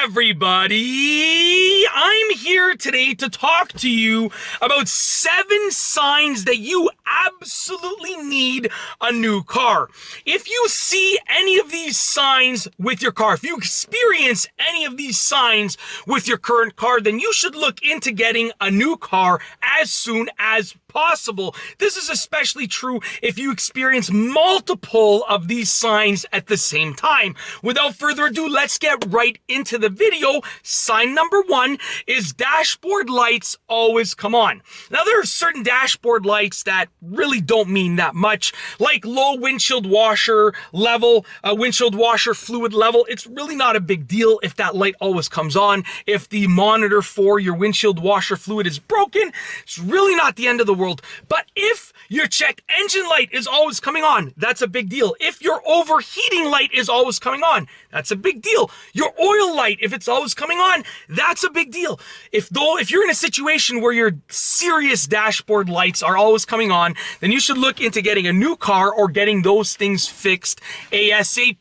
everybody! I'm here today to talk to you about 7 signs that you absolutely need a new car. If you see any of these signs with your car, if you experience any of these signs with your current car, then you should look into getting a new car as soon as possible. This is especially true if you experience multiple of these signs at the same time. Without further ado, let's get right into the video. Sign number 1 is dashboard lights always come on. Now, there are certain dashboard lights that really don't mean that much, like low windshield washer level, windshield washer fluid level. It's really not a big deal if that light always comes on. If the monitor for your windshield washer fluid is broken, it's really not the end of the world. But if your check engine light is always coming on, that's a big deal. If your overheating light is always coming on, that's a big deal. Your oil light, if it's always coming on, that's a big deal. If you're in a situation where your serious dashboard lights are always coming on, then you should look into getting a new car or getting those things fixed ASAP.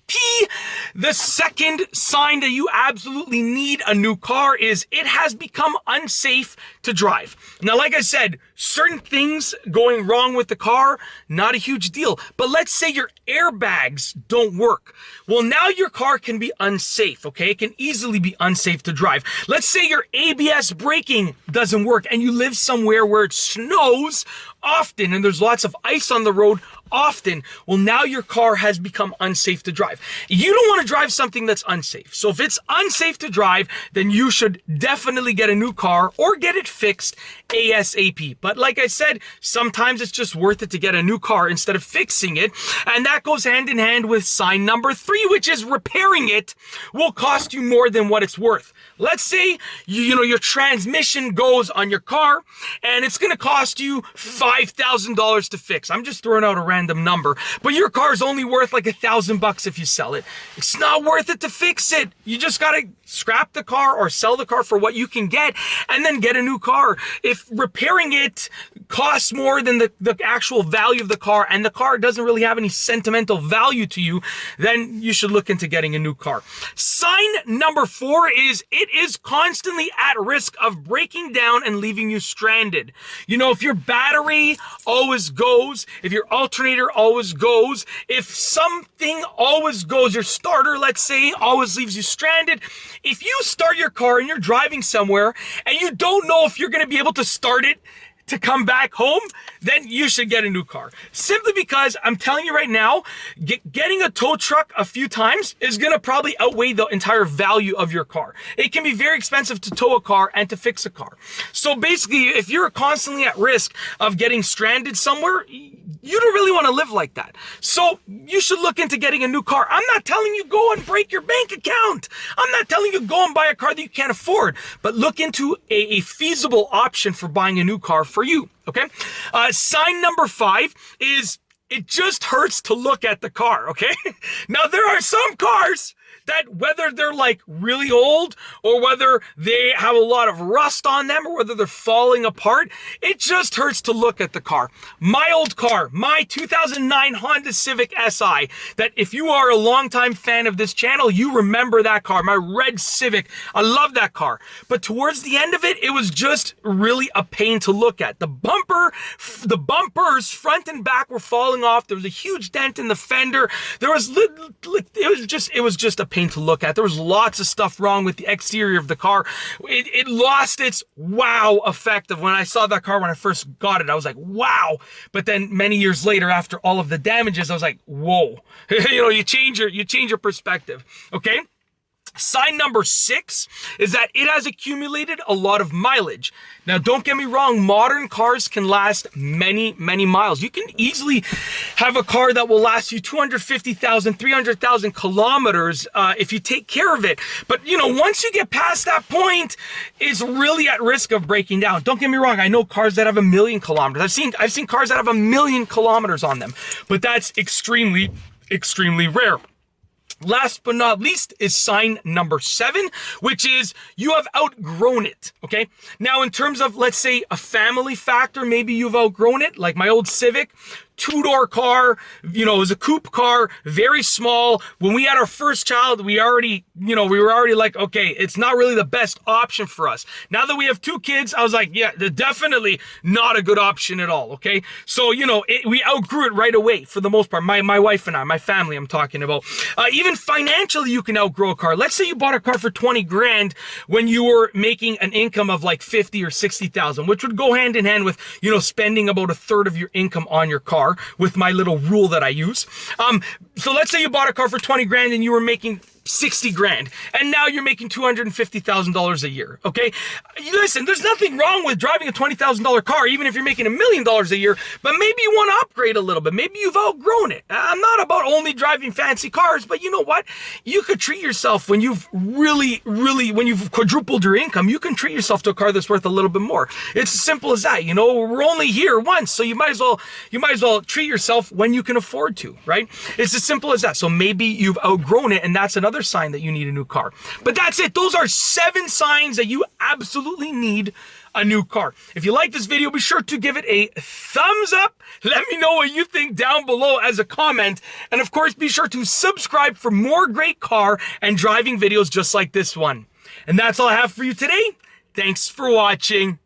The second sign that you absolutely need a new car is it has become unsafe to drive. Now, like I said, certain things going wrong with the car, not a huge deal. But let's say your airbags don't work. Well, now your car can be unsafe, okay? It can easily be unsafe to drive. Let's say your ABS braking doesn't work and you live somewhere where it snows often and there's lots of ice on the road often. Well, now your car has become unsafe to drive. You don't want to drive something that's unsafe. So if it's unsafe to drive, then you should definitely get a new car or get it fixed ASAP. But like I said, sometimes it's just worth it to get a new car instead of fixing it. And that goes hand in hand with sign number 3, which is repairing it will cost you more than what it's worth. Let's say your transmission goes on your car and it's going to cost you $5,000 to fix. I'm just throwing out a random number, but your car is only worth like $1,000 if you sell it. It's not worth it to fix it. You just got to scrap the car or sell the car for what you can get and then get a new car. If repairing it costs more than the actual value of the car and the car doesn't really have any sentimental value to you, then you should look into getting a new car. Sign number 4 is it is constantly at risk of breaking down and leaving you stranded. If your battery always goes, if your alternator always goes, if something always goes, your starter, let's say, always leaves you stranded. If you start your car and you're driving somewhere and you don't know if you're going to be able to start it to come back home, then you should get a new car. Simply because I'm telling you right now, getting a tow truck a few times is going to probably outweigh the entire value of your car. It can be very expensive to tow a car and to fix a car. So basically, if you're constantly at risk of getting stranded somewhere, you don't really want to live like that. So you should look into getting a new car. I'm not telling you go and break your bank account. I'm not telling you go and buy a car that you can't afford, but look into a feasible option for buying a new car for you, okay? Sign number 5 is it just hurts to look at the car, okay? Now, there are some cars that whether they're like really old or whether they have a lot of rust on them or whether they're falling apart, it just hurts to look at the car. My old car, my 2009 Honda Civic Si, that if you are a longtime fan of this channel, you remember that car, my red Civic. I love that car. But towards the end of it, it was just really a pain to look at. The bumpers front and back were falling off. There was a huge dent in the fender. It was just a pain to look at. There was lots of stuff wrong with the exterior of the car. It lost its wow effect of when I saw that car when I first got it. I was like, wow. But then many years later, after all of the damages, I was like, whoa. You change your perspective. Okay. Sign number 6 is that it has accumulated a lot of mileage. Now, don't get me wrong, modern cars can last many, many miles. You can easily have a car that will last you 250,000, 300,000 kilometers if you take care of it. But, once you get past that point, it's really at risk of breaking down. Don't get me wrong, I know cars that have 1 million kilometers. I've seen cars that have 1 million kilometers on them, but that's extremely, extremely rare. Last but not least is sign number 7, which is you have outgrown it, okay? Now, in terms of, let's say, a family factor, maybe you've outgrown it, like my old Civic. two-door car, you know, it was a coupe car, very small. When we had our first child, we were already like, okay, it's not really the best option for us. Now that we have two kids, I was like, yeah, they're definitely not a good option at all, okay? So, you know, we outgrew it right away for the most part. My wife and I, my family I'm talking about. Even financially, you can outgrow a car. Let's say you bought a car for 20 grand when you were making an income of like 50 or 60,000, which would go hand in hand with, you know, spending about a third of your income on your car with my little rule that I use. So let's say you bought a car for 20 grand and you were making 60 grand, and now you're making $250,000 a year, okay? Listen, there's nothing wrong with driving a $20,000 car, even if you're making $1 million a year, but maybe you want to upgrade a little bit. Maybe you've outgrown it. I'm not about only driving fancy cars, but you know what? You could treat yourself when you've when you've quadrupled your income, you can treat yourself to a car that's worth a little bit more. It's as simple as that, you know? We're only here once, so you might as well treat yourself when you can afford to, right? It's as simple as that. So maybe you've outgrown it, and that's another sign that you need a new car. But that's it. Those are 7 signs that you absolutely need a new car. If you like this video, be sure to give it a thumbs up. Let me know what you think down below as a comment. And of course, be sure to subscribe for more great car and driving videos just like this one. And that's all I have for you today. Thanks for watching.